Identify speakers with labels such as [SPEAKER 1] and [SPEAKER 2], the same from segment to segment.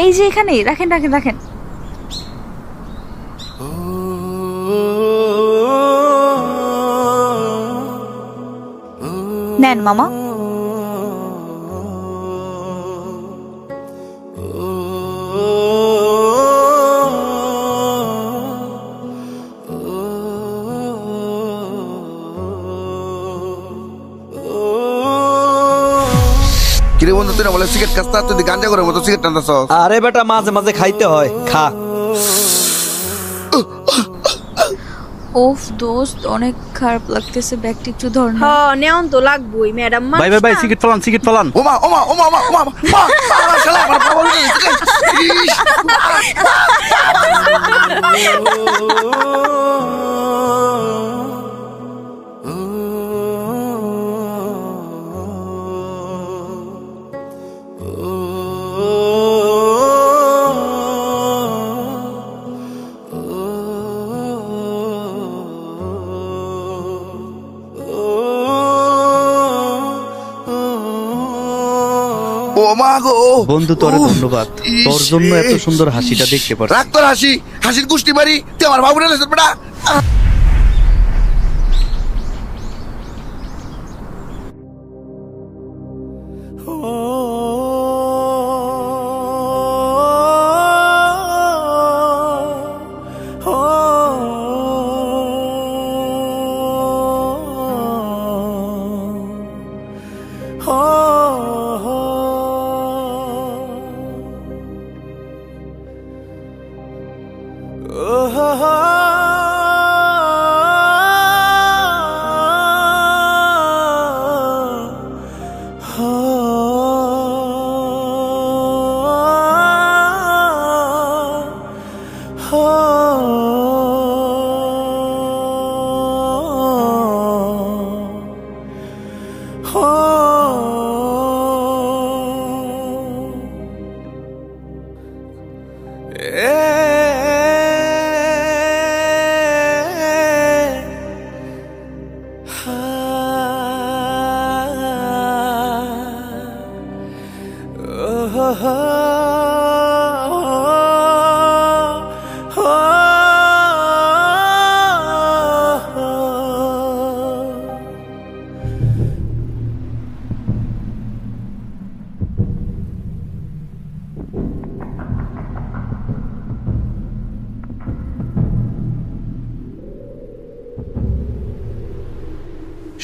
[SPEAKER 1] এই যে এখানে রাখেন রাখেন রাখেন। নেন মামা।
[SPEAKER 2] কিরে বন্ধু, তুই না বলে সিগারেট খাস না, তুই গাঞ্জা করে মতো সিগারেট টানতেছ।
[SPEAKER 3] আরে বেটা, মাঝে মাঝে খাইতে হয়, খা।
[SPEAKER 1] ওফ দোস্ত, অনেক খারাপ লাগতেছে, ব্যাগটা একটু ধর না।
[SPEAKER 4] নেওন তো লাগবই ম্যাডাম।
[SPEAKER 3] ভাই ভাই ভাই, সিগারেট ফালান, সিগারেট ফালান।
[SPEAKER 2] ওমা ওমা ওমা ওমা ওমা মা আমার শালা আমার পাগল হয়ে গেছে।
[SPEAKER 3] বন্ধু তোরে ধন্যবাদ, তোর জন্য এত সুন্দর হাসিটা দেখতে পারছি।
[SPEAKER 2] রাখ তোর হাসি, হাসির গুষ্টি মারি, তুই আমার বাবু রেলেছ বেটা।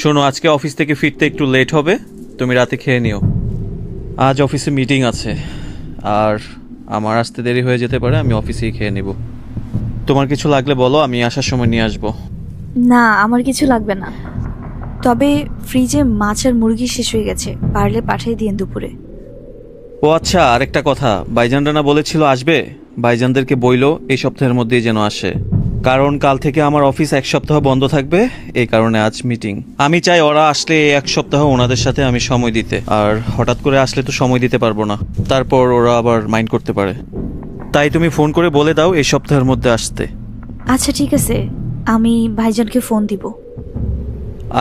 [SPEAKER 3] শোনো, আজকে অফিস থেকে ফিরতে একটু লেট হবে, তুমি রাতে খেয়ে নিও। আজ অফিসে মিটিং আছে, আর আমার আসতে দেরি হয়ে যেতে পারে, আমি অফিসেই খেয়ে নিব। তোমার কিছু লাগলে বলো, আমি আসার সময় নিয়ে আসবো।
[SPEAKER 1] না, আমার কিছু লাগবে না, তবে ফ্রিজে মাছ আর মুরগি শেষ হয়ে গেছে, পারলে পাঠিয়ে দিন দুপুরে।
[SPEAKER 3] ও আচ্ছা, আরেকটা কথা, ভাইজানরা না বলেছিল আসবে, ভাইজানদেরকে বইলো এই সপ্তাহের মধ্যেই যেন আসে, কারণ কাল থেকে আমার অফিস এক সপ্তাহ বন্ধ থাকবে, এই কারণে আজ মিটিং। আমি চাই ওরা আসলে এক সপ্তাহ ওনাদের সাথে আমি সময় দিতে, আর হঠাৎ করে আসলে তো সময় দিতে পারবো না, তারপর ওরা আবার মাইন্ড করতে পারে। তাই তুমি ফোন করে বলে দাও এই সপ্তাহের মধ্যে আসতে।
[SPEAKER 1] আচ্ছা ঠিক আছে, আমি ভাইজানকে ফোন দিব।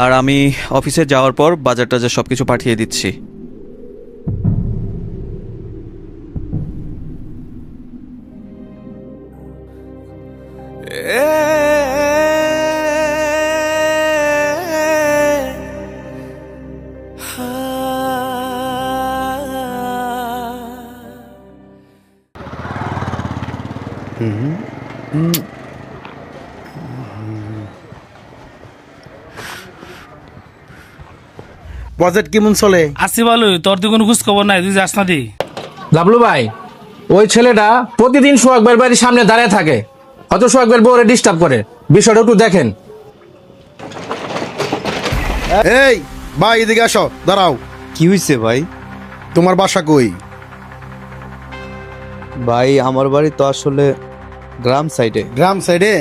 [SPEAKER 3] আর আমি অফিসে যাওয়ার পর বাজার টাজার সবকিছু পাঠিয়ে দিচ্ছি।
[SPEAKER 5] বাজেট কেমন চলে?
[SPEAKER 6] আসি ভালো, তোর তো কোনো খোঁজ খবর নাই, তুই যাস না দি।
[SPEAKER 7] লাবলু ভাই, ওই ছেলেটা প্রতিদিন সোহাগ ভাইয়ের বাড়ির সামনে দাঁড়িয়ে থাকে, হয়তো সোহাগ ভাইয়ের বউরে ডিস্টার্ব করে, বিষয়টা একটু দেখেন।
[SPEAKER 5] এই ভাই, এদিকে আসো, দাঁড়াও।
[SPEAKER 8] কি হয়েছে ভাই?
[SPEAKER 5] তোমার বাসা কই?
[SPEAKER 8] ভাই আমার বাড়ি তো আসলে গ্রাম সাইডে।
[SPEAKER 5] গ্রাম সাইডে?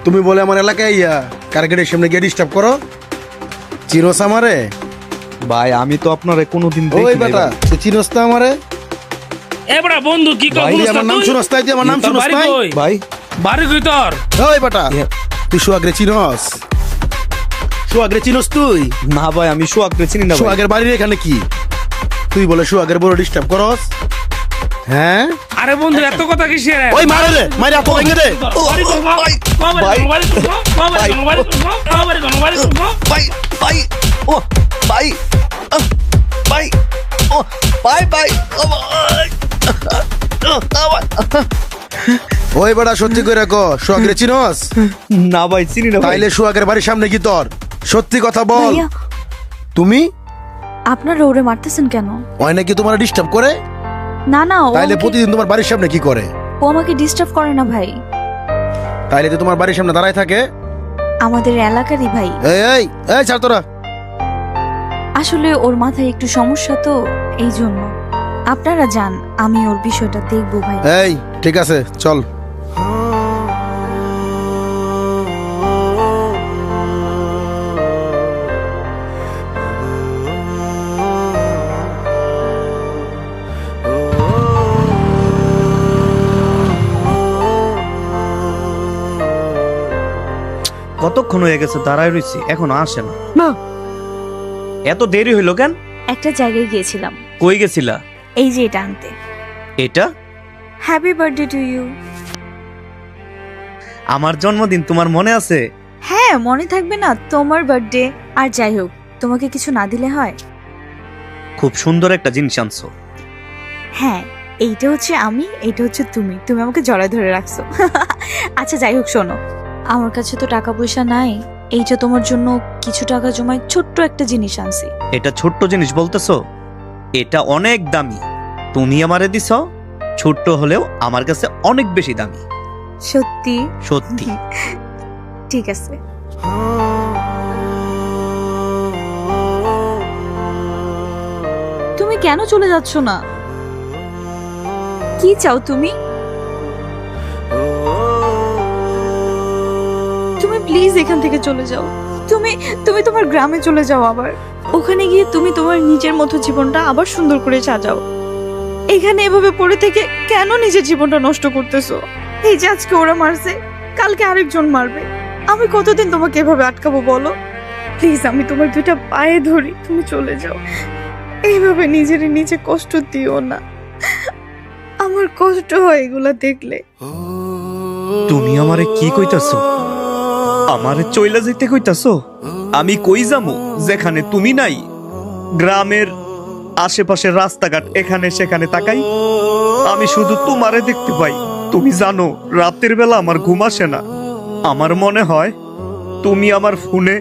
[SPEAKER 5] তুমি বলে আমার এলাকায় ইয়া কারগেটের সামনে গিয়ে ডিস্টার্ব করো? চিনোস আমারে?
[SPEAKER 8] ভাই আমি তো আপনারে কোনোদিন
[SPEAKER 5] ওই
[SPEAKER 8] দেখিনি
[SPEAKER 5] বেটা,
[SPEAKER 8] ভাই।
[SPEAKER 5] তুই চিনোস না আমারে?
[SPEAKER 6] এ বড়া বন্ধু, কি কর?
[SPEAKER 5] তুই আমার নাম শুনস তাই? তুই আমার নাম শুনস তাই?
[SPEAKER 8] ভাই
[SPEAKER 6] বাড়ি কই তোর?
[SPEAKER 5] ওই বেটা, তুই সোহাগরে চিনোস? সোহাগরে চিনোস তুই?
[SPEAKER 8] না ভাই, আমি সোহাগকে চিনি না ভাই।
[SPEAKER 5] সোহাগের বাড়ির এখানে কি? তুই বলে সোহাগের বড় ডিস্টার্ব করস? হ্যাঁ
[SPEAKER 6] আরে বন্ধু এত কথা কিসের?
[SPEAKER 5] ওই মারে রে, মারে আপু ভেঙে দে।
[SPEAKER 8] ভাই ভাই ও ভাই ভাই ও ভাই ভাই
[SPEAKER 5] ওই বেটা সত্যি করে কো, সোহাগরে চিনস?
[SPEAKER 8] না ভাই চিনি না ভাই।
[SPEAKER 5] তাইলে সোহাগের বাড়ির সামনে কি তোর? সত্যি কথা বল।
[SPEAKER 1] ভাইয়া
[SPEAKER 5] তুমি
[SPEAKER 1] আপনারা ওরে মারতেছেন কেন?
[SPEAKER 5] ওই নাকি তোমার ডিস্টার্ব করে?
[SPEAKER 1] না না, ও
[SPEAKER 5] তাইলে
[SPEAKER 1] আমাকে-
[SPEAKER 5] প্রতিদিন তোমার বাড়ির সামনে কি করে?
[SPEAKER 1] ও আমাকে ডিস্টার্ব করে না ভাই,
[SPEAKER 5] তাইলে তো তোমার বাড়ির সামনে দাঁড়ায় থাকে।
[SPEAKER 1] আমাদের এলাকারই ভাই।
[SPEAKER 5] এই এই এই ছাড় তোরা।
[SPEAKER 1] আসলে ওর মাথায় একটু সমস্যা তো, এই জন্য। আপনারা যান, আমি ওর বিষয়টা দেখবো ভাই।
[SPEAKER 5] এই ঠিক আছে চল।
[SPEAKER 9] কতক্ষণ হয়ে গেছে দাঁড়ায় রইছি, এখনো আসে না। না এত দেরি হইলো কেন?
[SPEAKER 1] একটা জায়গায় গিয়েছিলাম।
[SPEAKER 9] কই গেছিলা?
[SPEAKER 1] এই যে এটা আনতে।
[SPEAKER 9] এটা
[SPEAKER 1] হ্যাপি বার্থডে টু ইউ।
[SPEAKER 9] আমার জন্মদিন তোমার মনে আছে?
[SPEAKER 1] হ্যাঁ মনে থাকবে না, তোমার বার্থডে। আর যাই হোক, তোমাকে কিছু না দিলে হয়?
[SPEAKER 9] খুব সুন্দর একটা জিনিস আনছো।
[SPEAKER 1] হ্যাঁ, এইটা হচ্ছে আমি, এইটা হচ্ছে তুমি। তুমি আমাকে জড়ায় ধরে রাখছো। আচ্ছা যাই হোক, শোনো, আমার কাছে তো টাকা পয়সা নাই, এইটা তোমার জন্য কিছু টাকা জমায় ছোট্ট একটা জিনিস আনছি।
[SPEAKER 9] এটা ছোট্ট জিনিস বলতেছো? এটা অনেক দামি। তুমি আমারে দিছ, ছোট্ট হলেও আমার কাছে অনেক বেশি দামি।
[SPEAKER 1] সত্যি?
[SPEAKER 9] সত্যি।
[SPEAKER 1] ঠিক আছে। তুমি কেন চলে যাচ্ছ না? কি চাও তুমি? তুমি প্লিজ এখান থেকে চলে যাও। তুমি তুমি তোমার গ্রামে চলে যাও, আবার ওখানে গিয়ে তুমি তোমার নিজের মতো জীবনটা আবার সুন্দর করে সাজাও। এখানে এভাবে পড়ে থেকে কেন নিজের জীবনটা নষ্ট করতেছো? এই যে আজকে ওরা মারছে, কালকে আরেকজন মারবে। আমি কতদিন তোমাকে এভাবে আটকাবো বলো? প্লিজ, আমি তোমার দুইটা পায়ে ধরি, তুমি চলে যাও। এইভাবে নিজের নিজে কষ্ট দিও না, আমার কষ্ট হয় এগুলা দেখলে।
[SPEAKER 9] তুমি আমারে কি কইতাছো? আমারে চইলা যাইতে কইতাছো? আমি কই যামু যেখানে তুমি নাই? গ্রামের আশেপাশের রাস্তাঘাট এখানে সেখানে তাকাই, আমি শুধু তোমারে দেখতে পাই। তুমি জানো রাতের বেলা আমার ঘুম আসে না। আমার মনে হয় তুমি আমার ফোনে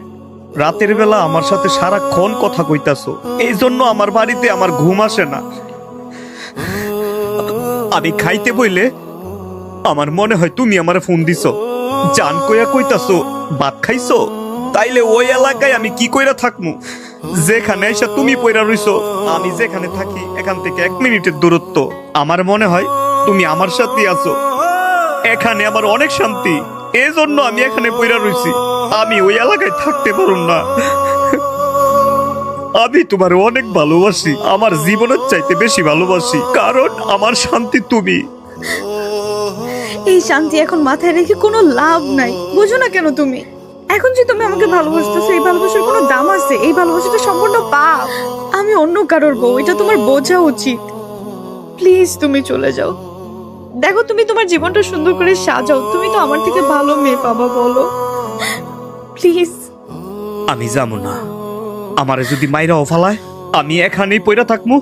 [SPEAKER 9] রাতের বেলা আমার সাথে সারাক্ষণ কথা কইতাছো, এই জন্য আমার বাড়িতে আমার ঘুম আসে না। আমি খাইতে বইলে আমার মনে হয় তুমি আমারে ফোন দিছো, জান কইয়া কইতাছো ভাত খাইছো। তাইলে ওই এলাকায় আমি কি কইরা থাকমু যেখানে এসে তুমি পইরা রইছো? আমি যেখানে থাকি এখান থেকে 1 মিনিটের দূরত্ব। আমার মনে হয় তুমি আমার সাথে আছো, এখানে আমার অনেক শান্তি, এই জন্য আমি এখানে পইরা রইছি। আমি ওই এলাকায় থাকতে পারুম না। আমি তোমার অনেক ভালোবাসি, আমার জীবনের চাইতে বেশি ভালোবাসি, কারণ আমার শান্তি তুমি।
[SPEAKER 1] এই শান্তি এখন মাথায় রেখে কোনো লাভ নাই, বুঝো না কেন তুমি? এখন যে তুমি আমাকে ভালোবাসতেছো, এই ভালোবাসার কোনো দাম আছে? এই ভালোবাসাটা সম্পূর্ণ পাপ। আমি অন্য কারোর বউ, এটা তোমার বোঝা উচিত। প্লিজ তুমি চলে যাও। দেখো, তুমি তোমার জীবনটা সুন্দর করে সাজাও। তুমি তো আমার থেকে ভালো মেয়ে পাবা, বলো প্লিজ।
[SPEAKER 9] আমি যাবো না। আমারে যদি মাইরা অফালায় আমি এখানেই পইরা থাকমু।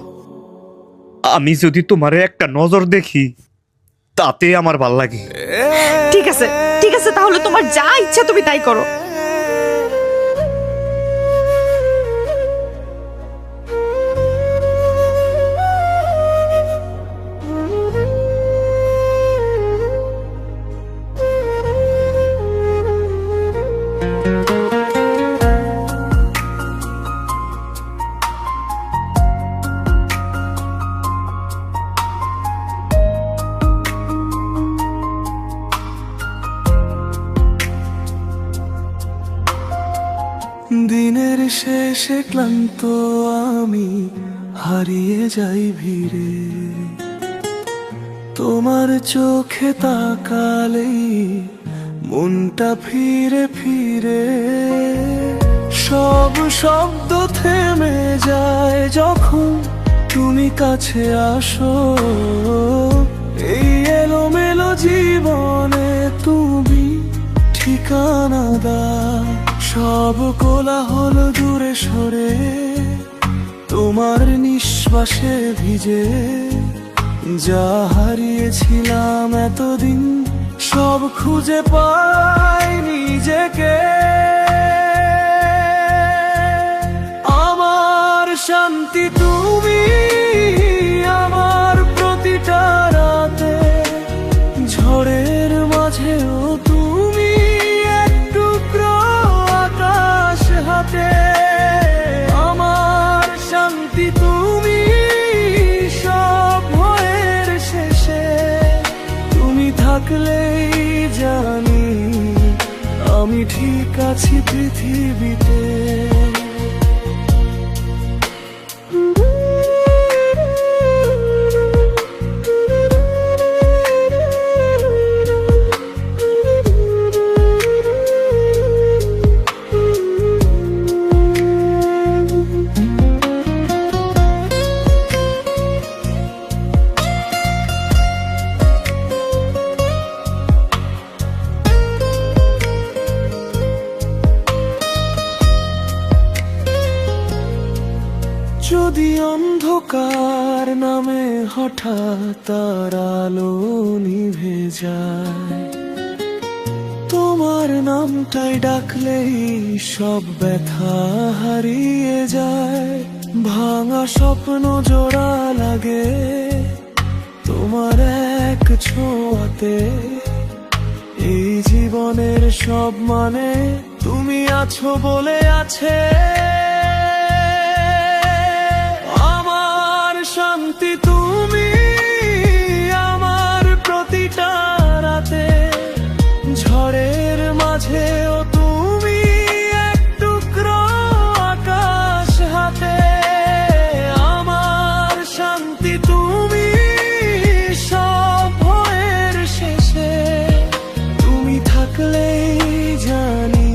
[SPEAKER 9] আমি যদি তোমারে একটা নজর দেখি তাতে আমার ভাল লাগে।
[SPEAKER 1] ঠিক আছে, ঠিক আছে, তাহলে তোমার যা ইচ্ছা তুমি তাই করো।
[SPEAKER 10] দিনের শেষে ক্লান্ত আমি হারিয়ে যাই ভিড়ে, তোমার চোখে তাকালেই মনটা ফিরে ফিরে। সব শব্দ থেমে যায় যখন তুমি কাছে আসো। এই এলোমেলো জীবনে তুমি ঠিকানা দাও, সব কোলাহল দূরে সরে তোমার নিঃশ্বাসে ভিজে। যা হারিয়েছিলাম এতদিন সব খুঁজে পাই নিজেকে। আমার শান্তি তুমি, আমার প্রতিটা রাতে, ঝড়ের মাঝেও তুমি এক টুকরো আকাশ হাতে। আমার শান্তি তুমি, সব ভয়ের শেষে তুমি থাকলেই জানি আমি ঠিক আছি পৃথিবীতে। যদি অন্ধকার নামে হঠাৎ তার আলো নিভে যায়, তোমার নামটাই ডাকলেই সব ব্যথা হারিয়ে যায়। ভাঙা স্বপ্ন জোড়া লাগে তোমার এক ছোঁয়াতে। এই জীবনের সব মানে তুমি আছো বলে আছে। শান্তি তুমি, আমার প্রতিটা রাতে, ঝড়ের মাঝেও তুমি এক টুকরো আকাশ হাতে। আমার শান্তি তুমি, সব ভয়ের শেষে তুমি থাকলেই জানি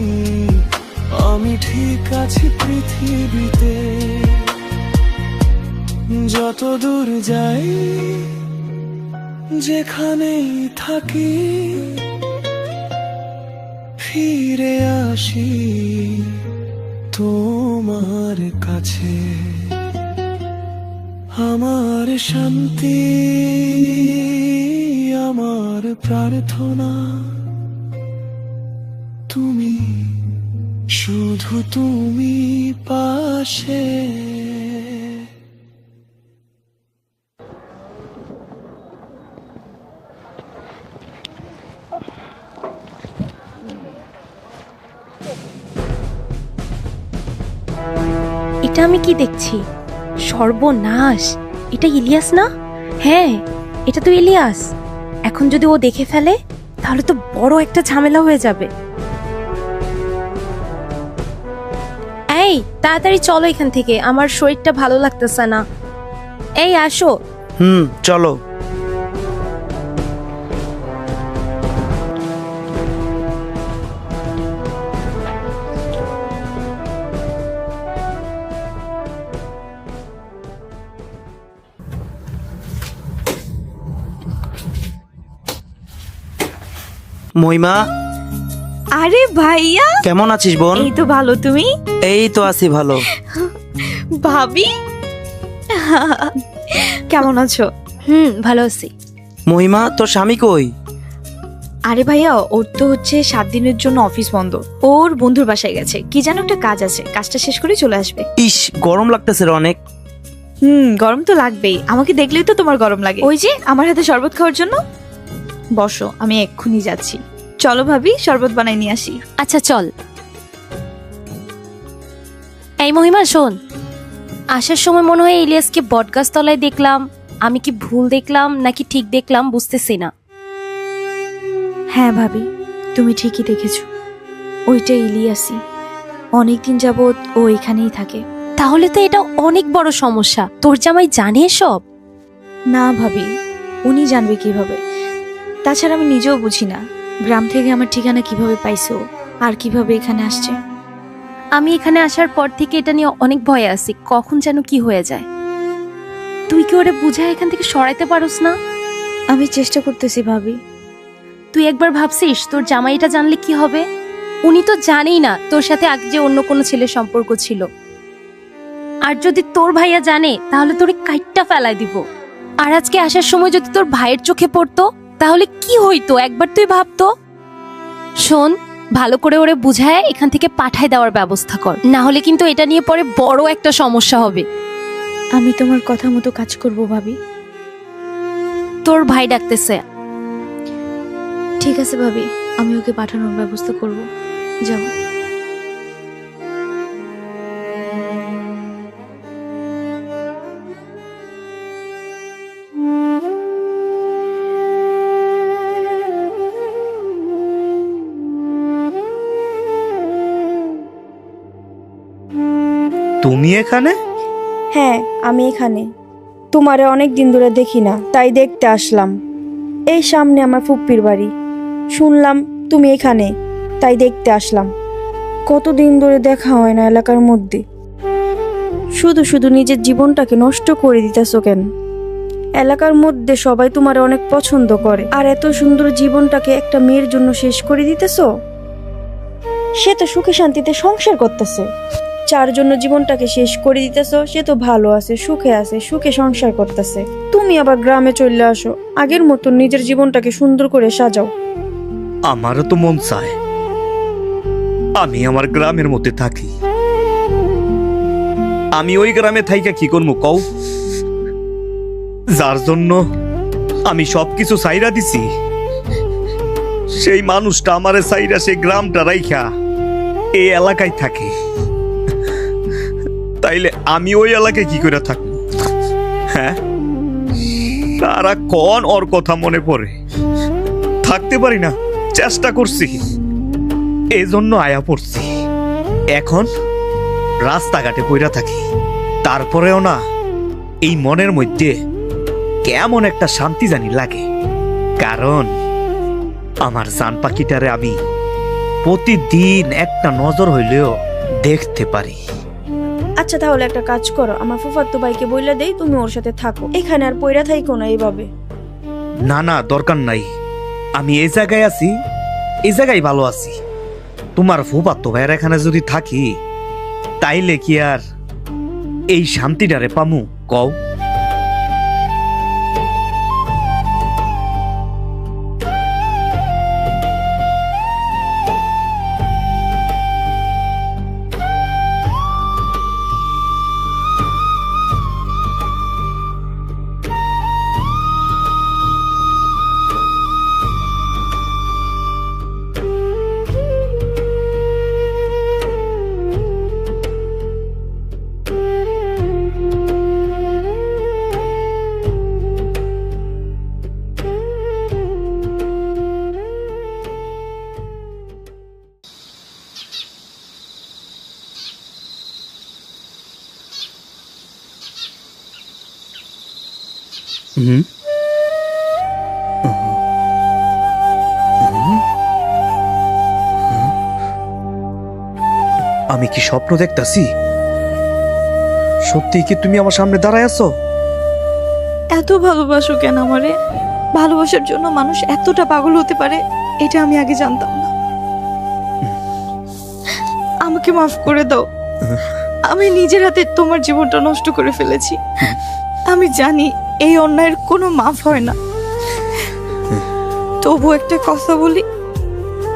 [SPEAKER 10] আমি ঠিক আছি পৃথিবীতে। যত দূর যাই, যেখানেই থাকি, ফিরে আসি তোমার কাছে। আমার শান্তি, আমার প্রার্থনা তুমি, শুধু তুমি পাশে।
[SPEAKER 4] এটা আমি কি দেখছি? সর্বনাশ! এটা ইলিয়াস না? হ্যাঁ, এটা তো ইলিয়াস। এখন যদি ও দেখে ফেলে তাহলে তো বড় একটা ঝামেলা হয়ে যাবে। এই তাড়াতাড়ি চলো এখান থেকে, আমার শরীরটা ভালো লাগতেছে না। এই আসো।
[SPEAKER 9] চলো।
[SPEAKER 11] মহিমা,
[SPEAKER 1] আরে ভাইয়া,
[SPEAKER 11] কেমন আছিস বোন?
[SPEAKER 1] এই তো ভালো, তুমি?
[SPEAKER 11] এই তো আছি ভালো।
[SPEAKER 1] ভাবি কেমন আছো?
[SPEAKER 4] ভালো আছি।
[SPEAKER 11] মহিমা, তোর স্বামী কই?
[SPEAKER 1] আরে ভাইয়া, ওর তো হচ্ছে 7 দিনের জন্য অফিস বন্ধ। ওর বন্ধুর বাসায় গেছে, কি যেন একটা কাজ আছে, কাজটা শেষ করে চলে আসবে।
[SPEAKER 11] ইস, গরম লাগতেছে রে অনেক।
[SPEAKER 1] গরম তো লাগবেই, আমাকে দেখলেই তো তোমার গরম লাগে। ওই যে আমার হাতে শরবত খাওয়ার জন্য। বসো, আমি এক্ষুনি যাচ্ছি। চলো ভাবি, শরবত বানাই নিয়ে আসি।
[SPEAKER 4] আচ্ছা চল। এই মহিমা শোন, আসার সময় মনে হয় ইলিয়াসকে বটগাছ তলায় দেখলাম। আমি কি ভুল দেখলাম নাকি ঠিক দেখলাম বুঝতেছি না।
[SPEAKER 1] হ্যাঁ ভাবি, তুমি ঠিকই দেখেছো, ওইটা ইলিয়াসই। অনেকদিন যাবৎ ও এখানেই থাকে।
[SPEAKER 4] তাহলে তো এটা অনেক বড় সমস্যা। তোর জামাই জানে সব?
[SPEAKER 1] না ভাবি, উনি জানবে কিভাবে? তাছাড়া আমি নিজেও বুঝি না গ্রাম থেকে আমার ঠিকানা কিভাবে পাইছো আর কিভাবে এখানে আসছে।
[SPEAKER 4] আমি এখানে আসার পর থেকে এটা নিয়ে অনেক ভয়ে আছি, কখন যেন কি হয়ে যায়। কি ওরে বুঝায় এখান থেকে সরাইতে পারোস না?
[SPEAKER 1] আমি চেষ্টা করতেছি ভাবি।
[SPEAKER 4] তুই একবার ভাবছিস তোর জামাই এটা জানলে কি হবে? উনি তো জানেই না তোর সাথে আগে যে অন্য কোনো ছেলের সম্পর্ক ছিল। আর যদি তোর ভাইয়া জানে তাহলে তোরে কাইটটা ফেলাই দিব। আর আজকে আসার সময় যদি তোর ভাইয়ের চোখে পড়তো তাহলে কি হইতো একবার তুই ভাবতো। শোন, ভালো করে ওরে বুঝায় এখান থেকে পাঠায় দেওয়ার ব্যবস্থা কর, না হলে কিন্তু এটা নিয়ে পরে বড় একটা সমস্যা হবে।
[SPEAKER 1] আমি তোমার কথা মতো কাজ করব ভাবি।
[SPEAKER 4] তোর ভাই ডাকতেছে।
[SPEAKER 1] ঠিক আছে ভাবি, আমি ওকে পাঠানোর ব্যবস্থা করব। যাও।
[SPEAKER 9] তুমি এখানে?
[SPEAKER 12] হ্যাঁ, আমি এখানে। তোমারে অনেক দিন ধরে দেখি না, তাই দেখতে আসলাম। এই সামনে আমার ফুপ্পির বাড়ি। শুনলাম তুমি এখানে, তাই দেখতে আসলাম। কতদিন ধরে দেখা হয় না এলাকার মধ্যে। শুধু শুধু নিজের জীবনটাকে নষ্ট করে দিতেছো কেন? এলাকার মধ্যে সবাই তোমারে অনেক পছন্দ করে, আর এত সুন্দর জীবনটাকে একটা মেয়ের জন্য শেষ করে দিতেছো। সে তো সুখে শান্তিতে সংসার করতেছে, যার জন্য জীবনটাকে শেষ করে দিতেছো সে তো ভালো আছে, সুখে আছে, সুখে সংসার করতেছে। তুমি আবার গ্রামে চলে আসো, আগের মতো নিজের জীবনটাকে সুন্দর করে সাজাও।
[SPEAKER 9] আমারও তো মন চায় আমি আমার গ্রামের মধ্যে থাকি। আমি ওই গ্রামে থাইকা কি করবো কও? যার জন্য আমি সবকিছু সাইরা দিছি, সেই মানুষটা আমারে সাইরা সেই গ্রামটা রাইখা এই এলাকায় থাকে। তাইলে আমি ওই এলাকায় কি করে থাকবো? হ্যাঁ, সারাক্ষণ ওর কথা মনে পড়ে, থাকতে পারি না। চেষ্টা করছি, এই জন্য আয়া পড়ছি। এখন রাস্তাঘাটে পইরা থাকি, তারপরেও না এই মনের মধ্যে কেমন একটা শান্তি জানি লাগে। কারণ আমার জান পাখিটারে আমি প্রতিদিন একটা নজর হইলেও দেখতে পারি।
[SPEAKER 12] আচ্ছা, তাহলে একটা কাজ করো, আমার ফুফাতো ভাইকে বইলা দেই তুমি ওর সাথে থাকো, এখানে আর পইরা থাইকো না এইভাবে।
[SPEAKER 9] না না, দরকার নাই। আমি এই জায়গায় আছি, এই জায়গায় ভালো আছি। তোমার ফুফাতো ভাইয়ের এখানে যদি থাকি তাইলে কি আর এই শান্তিটারে পামু কও? আমি কি স্বপ্ন দেখতাছি? সত্যি কি তুমি আমার সামনে দাঁড়ায় আছো?
[SPEAKER 1] এত ভালোবাসো কেন আমারে? ভালোবাসার জন্য মানুষ এতটা পাগল হতে পারে এটা আমি আগে জানতাম না। আমাকে মাফ করে দাও। আমি নিজের হাতে তোমার জীবনটা নষ্ট করে ফেলেছি। আমি জানি এই অন্যায়ের কোনো মাফ হয় না, তবু একটা কথা বলি,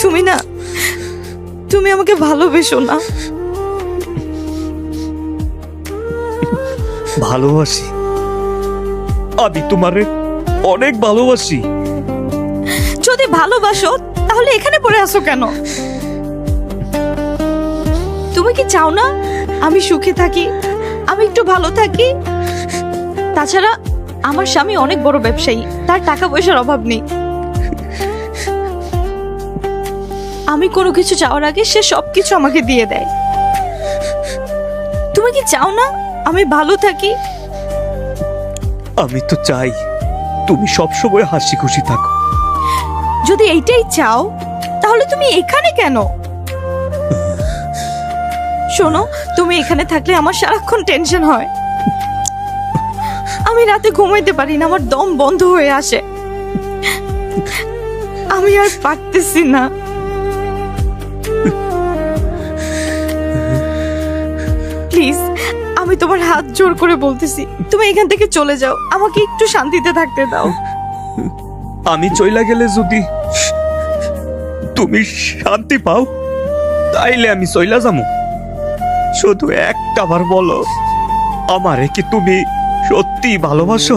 [SPEAKER 1] তুমি আমাকে ভালোবেসো না?
[SPEAKER 9] ভালোবাসি, আমি তোমারে অনেক ভালোবাসি।
[SPEAKER 1] যদি ভালোবাসো তাহলে এখানে পড়ে আসো কেন? তুমি কি চাও না আমি সুখে থাকি, আমি একটু ভালো থাকি? তাছাড়া আমার স্বামী অনেক বড় ব্যবসায়ী, তার টাকা পয়সার অভাব নেই। আমি কোনো কিছু চাওয়ার আগে সে সবকিছু আমাকে দিয়ে দেয়। তুমি কি চাও না আমি ভালো থাকি?
[SPEAKER 9] আমি তো চাই তুমি সবসময় হাসি খুশি থাকো।
[SPEAKER 1] যদি এইটাই চাও তাহলে তুমি এখানে কেন? শোনো, তুমি এখানে থাকলে আমার সারাক্ষণ টেনশন হয়। আমি রাতে ঘুমাইতে পারি না, আমার দম বন্ধ হয়ে আসে। আমি আর পারতেছি না। প্লিজ, আমি তোমার হাত জোর করে বলতেছি, তুমি এখান থেকে চলে যাও, আমাকে একটু শান্তিতে থাকতে দাও।
[SPEAKER 9] আমি চইলা গেলে যদি তুমি শান্তি পাও তাইলে আমি চইলা যামু। শুধু একটাবার বলো, আমারে কি তুমি সত্যি ভালোবাসো?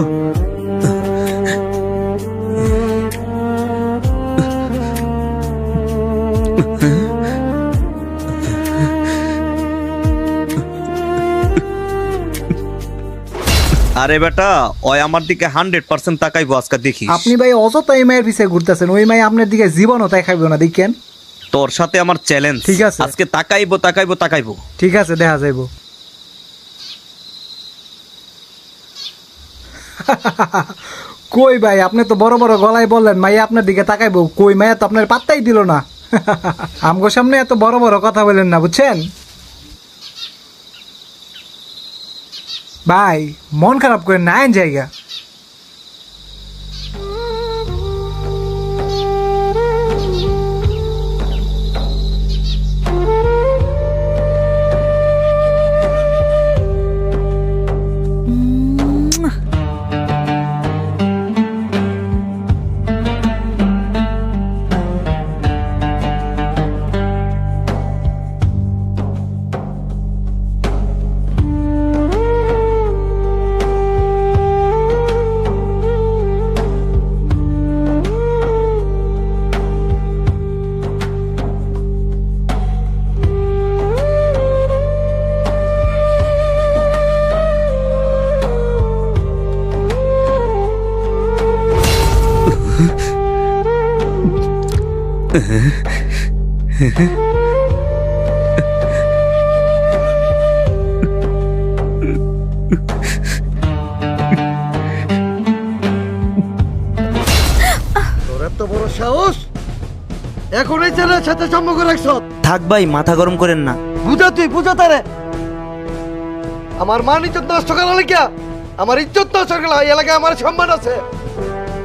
[SPEAKER 9] আরে বেটা, ওই আমার দিকে 100% তাকাইবো আজকে, দেখি।
[SPEAKER 13] আপনি ভাই অযথা এই মায়ের পিছিয়ে ঘুরতেছেন, ওই মাই আপনার দিকে জীবনও তাকাইবো না, দেখেন।
[SPEAKER 9] তোর সাথে আমার চ্যালেঞ্জ।
[SPEAKER 13] ঠিক আছে,
[SPEAKER 9] আজকে তাকাইবো তাকাইবো তাকাইবো।
[SPEAKER 13] ঠিক আছে, দেখা যাইবো। কই ভাই, আপনি তো বড় বড় গলায় বললেন মাইয়া আপনার দিকে তাকাইবো, কই মাইয়া তো আপনার পাত্তাই দিল না। আমগো সামনে এত বড় বড় কথা বলেন না, বুঝছেন ভাই? মন খারাপ করে না আইন জায়গা।
[SPEAKER 2] তোর এত বড় সাহস, এখন এই ছেলের সাথে সম্পর্ক রাখছ?
[SPEAKER 11] থাক ভাই, মাথা গরম করেন না।
[SPEAKER 2] বুঝা, তুই বুঝা তারে। আমার মান ইজ্জত নষ্ট করা লাগিয়া, আমার ইজ্জত নষ্ট করা, এই এলাকায় আমার সম্মান আছে।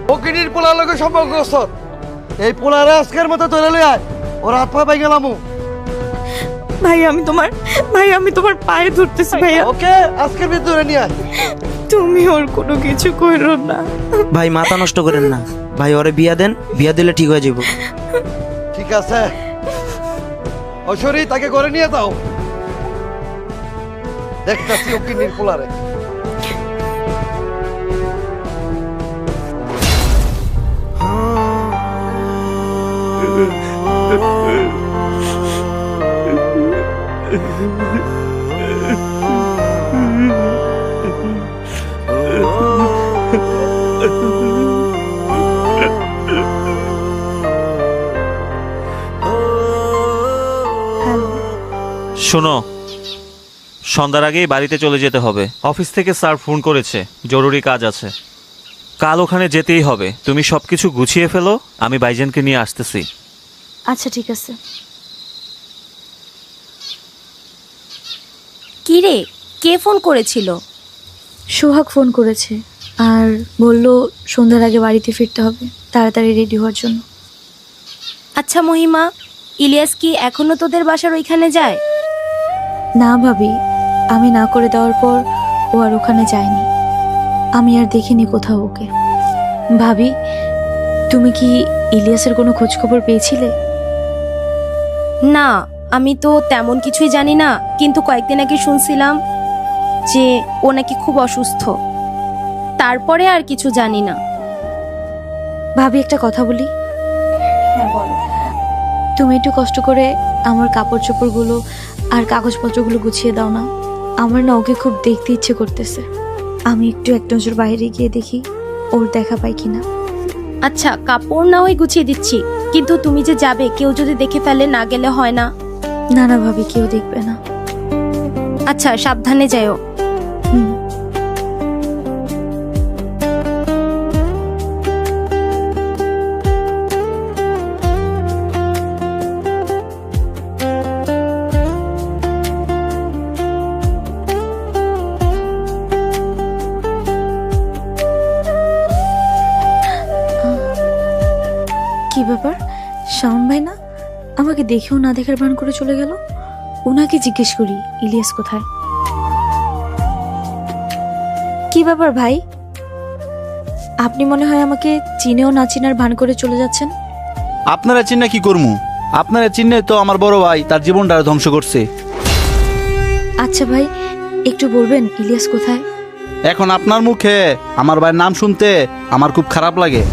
[SPEAKER 2] ফকিনীর পোলার লোকের সম্পর্ক করছ, এই পোলারে আজকের মতো ধরে লই আয়, ওর হাত পা পাই গেলামু।
[SPEAKER 1] ভাই আমি তোমার পায়ে ধরতেছি ভাইয়া।
[SPEAKER 2] ওকে, আজকের ভিতরে নিয়ে আয়।
[SPEAKER 1] তুমি ওর কোনো কিছু করো না
[SPEAKER 11] ভাই, মাথা নষ্ট করেন না ভাই, ওরে বিয়া দেন, বিয়া দিলে ঠিক হয়ে যাবো।
[SPEAKER 2] ঠিক আছে, অশরী তাকে করে নিয়ে যাও, দেখতাছি ফকিনীর পোলারে।
[SPEAKER 3] শোনো, সন্ধ্যার আগেই বাড়িতে চলে যেতে হবে। অফিস থেকে স্যার ফোন করেছে, জরুরি কাজ আছে, কাল ওখানে যেতেই হবে। তুমি সবকিছু গুছিয়ে ফেলো, আমি ভাইজানকে নিয়ে আসতেছি।
[SPEAKER 1] আচ্ছা ঠিক আছে।
[SPEAKER 4] কি রে, কে ফোন করেছিল?
[SPEAKER 1] সোহাগ ফোন করেছে আর বলল সন্ধ্যার আগে বাড়িতে ফিরতে হবে, তাড়াতাড়ি রেডি হওয়ার জন্য।
[SPEAKER 4] আচ্ছা মহিমা, ইলিয়াস কি এখনো তোদের বাসার ওইখানে যায়?
[SPEAKER 1] না ভাবি, আমি না করে দেওয়ার পর ও আর ওখানে যায়নি, আমি আর দেখিনি কোথাও ওকে। ভাবি, তুমি কি ইলিয়াসের কোনো খোঁজ খবর পেয়েছিলে?
[SPEAKER 4] না, আমি তো তেমন কিছুই জানি না, কিন্তু কয়েকদিন আগে শুনছিলাম যে ও নাকি খুব অসুস্থ, তারপরে আর কিছু জানি না।
[SPEAKER 1] ভাবি একটা কথা বলি? হ্যাঁ বলো। তুমি একটু কষ্ট করে আমার কাপড় চোপড়গুলো আর কাগজপত্রগুলো গুছিয়ে দাও না, আমার না ওকে খুব দেখতে ইচ্ছে করতেছে। আমি একটু এক নজর বাইরে গিয়ে দেখি ওর দেখা পাই কিনা।
[SPEAKER 4] আচ্ছা, কাপড় না হয় গুছিয়ে দিচ্ছি, কিন্তু তুমি যে যাবে, কেউ যদি দেখে ফেলে, না গেলে হয় না।
[SPEAKER 1] না না ভাবি, কেউ দেখবে না।
[SPEAKER 4] আচ্ছা, সাবধানে যাও।
[SPEAKER 1] আমাকে দেখেও না দেখার ভান করে চলে গেল। ওনাকে জিজ্ঞেস করি ইলিয়াস কোথায়। কি ব্যাপার ভাই, আপনি মনে হয় আমাকে চিনেও না চিনার ভান করে চলে যাচ্ছেন।
[SPEAKER 8] আপনারা চিন্না কি করমু? আপনারা চিহ্নে তো আমার বড় ভাই তার জীবনটা ধ্বংস করছে।
[SPEAKER 1] আচ্ছা ভাই, একটু বলবেন ইলিয়াস কোথায়?
[SPEAKER 8] এখন আপনার মুখে আমার ভাইয়ের নাম শুনতে আমার খুব খারাপ লাগে।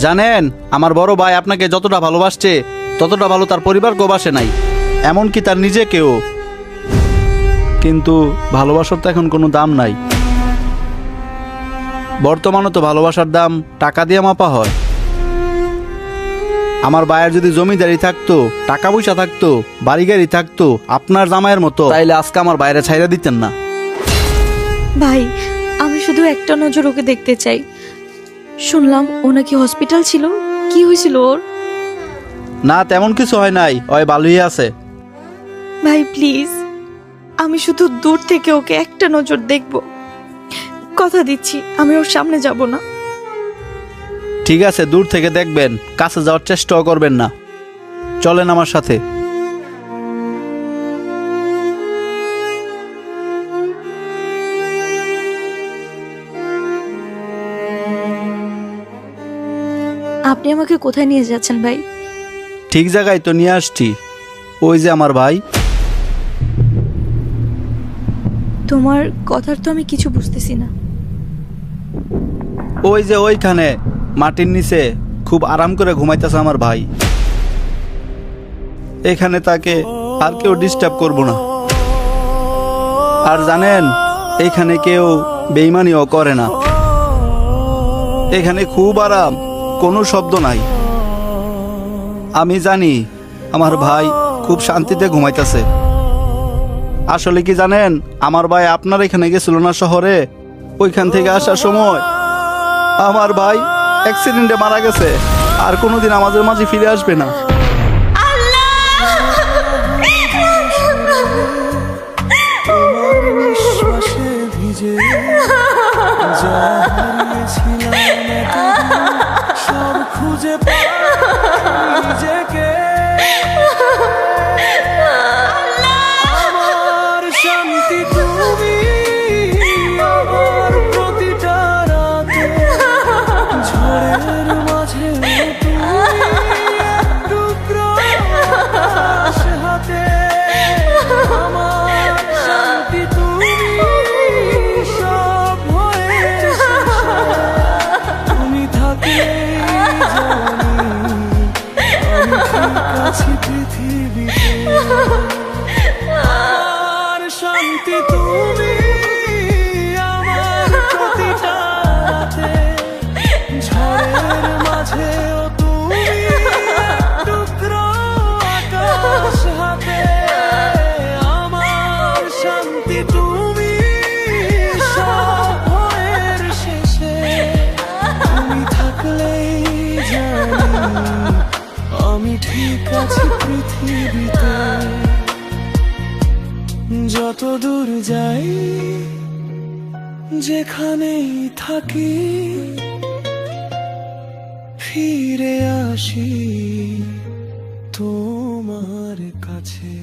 [SPEAKER 8] জানেন, আমার বড় ভাই আপনাকে যতটা ভালোবাসছে ততটা ভালো তার পরিবারকেও বাসে নাই, এমনকি তার নিজেকেও। কিন্তু ভালোবাসার তো এখন কোনো দাম নাই। বর্তমানে তো ভালোবাসার দাম টাকা দিয়ে মাপা হয়। আমার ভাইয়ের যদি জমিদারি থাকতো, টাকা পয়সা থাকতো, বাড়ি গাড়ি থাকতো আপনার জামাইয়ের মতো, তাইলে আজকে আমার বাইরে ছাইরা দিতেন না।
[SPEAKER 1] ভাই, আমি শুধু একটা নজর ওকে দেখতে চাই। শুনলাম ও নাকি হসপিটাল ছিল, কি হয়েছিল ওর?
[SPEAKER 8] না, তেমন কিছু হয় নাই, ওই ভালোই আছে।
[SPEAKER 1] ভাই প্লিজ, আমি শুধু দূর থেকে ওকে একটা নজর দেখব। কথা দিচ্ছি আমি ওর সামনে যাব না।
[SPEAKER 8] ঠিক আছে, দূর থেকে দেখবেন, কাছে যাওয়ার চেষ্টাও করবেন না। চলেন আমার সাথে।
[SPEAKER 1] আপনি আমাকে কোথায় নিয়ে যাচ্ছেন ভাই?
[SPEAKER 8] ঠিক জায়গায় তো নিয়ে আসছি। ওই যে আমার ভাই।
[SPEAKER 1] তোমার কথার তো আমি কিছু বুঝতেছি না।
[SPEAKER 8] ওই যে ওইখানে মাটির নিচে খুব আরাম করে ঘুমাইতেছে আমার ভাই। এখানে তাকে আর কেউ ডিস্টার্ব করব না। আর জানেন, এখানে কেউ বেইমানিও করে না। এখানে খুব আরাম, কোনো শব্দ নাই। আমি জানি আমার ভাই খুব শান্তিতে ঘুমাইতেছে। আসলে কি জানেন, আমার ভাই আপনার এখানে গেছিল না শহরে, ওইখান থেকে আসার সময় আমার ভাই অ্যাক্সিডেন্টে মারা গেছে। আর কোনোদিন আমাদের মাঝে ফিরে আসবে না।
[SPEAKER 10] নিঃশ্বাসে ভিজে যা হারিয়েছিলাম সব খুঁজে পাই নিজেকে। আমার শান্তি তুমি, আমার প্রতিটা রাতে ঝড়ের মাঝে তুমি এক টুকরো আকাশ হাতে। আমার শান্তি তুমি, সব হয়ে তুমি থাকলেই জানি আমি ঠিক আছি পৃথিবীতে। আমার শান্তি তুমি, আমার প্রতিটা রাতে ঝড়ের মাঝেও তুমি এক টুকরো আকাশ হাতে। আমার শান্তি তুমি, সব ভয়ের শেষে তুমি থাকলেই জানি আমি ঠিক আছি পৃথিবীতে। যত দূর যাই, যেখানেই থাকি, ফিরে আসি তোমার কাছে।